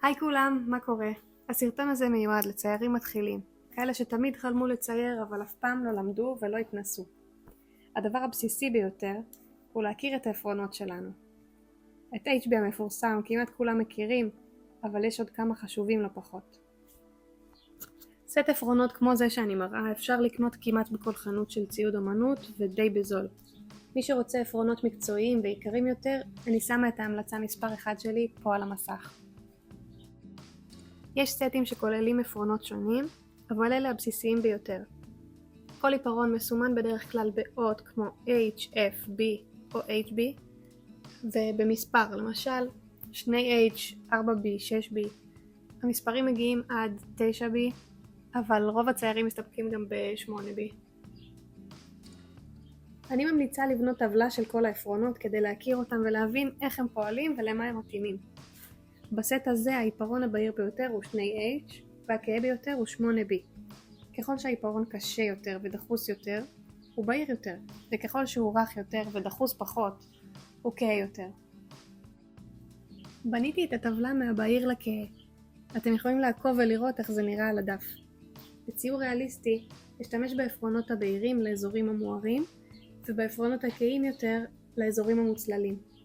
היי כולם, מה קורה? הסרטון הזה מיועד לציירים מתחילים, כאלה שתמיד חלמו לצייר אבל אף פעם לא למדו ולא התנסו. הדבר הבסיסי ביותר הוא להכיר את העפרונות שלנו. את HB המפורסם כמעט כולם מכירים, אבל יש עוד כמה חשובים לא פחות. סט עפרונות כמו זה שאני מראה אפשר לקנות כמעט בכל חנות של ציוד אמנות ודי בזול. מי שרוצה עפרונות מקצועיים ויקרים יותר, אני שמה את ההמלצה מספר 1 שלי פה על המסך. יש סטים שכוללים עפרונות שונים, אבל אלה הבסיסיים ביותר. כל עיפרון מסומן בדרך כלל באות כמו H, F, B או HB, ובמספר, למשל 2H, 4B, 6B. המספרים מגיעים עד 9B, אבל רוב הציירים מסתפקים גם ב-8B. אני ממליצה לבנות טבלה של כל העפרונות כדי להכיר אותם ולהבין איך הם פועלים ולמה הם מתאימים. בסט הזה העיפרון הבהיר ביותר הוא 2H והכהה ביותר הוא 8B. ככל שהעיפרון קשה יותר ודחוס יותר, הוא בהיר יותר, וככל שהוא רך יותר ודחוס פחות, הוא כהה יותר. בניתי את הטבלה מהבהיר לכהה. אתם יכולים לעקוב ולראות איך זה נראה על הדף. בציור ריאליסטי, אשתמש בעפרונות הבהירים לאזורים המוארים, ובעפרונות הכהים יותר לאזורים המוצללים.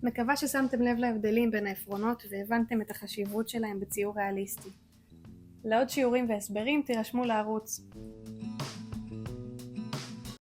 מקווה ששמתם לב להבדלים בין העפרונות והבנתם את החשיבות שלהם בציור ריאליסטי. לעוד שיעורים והסברים תירשמו לערוץ.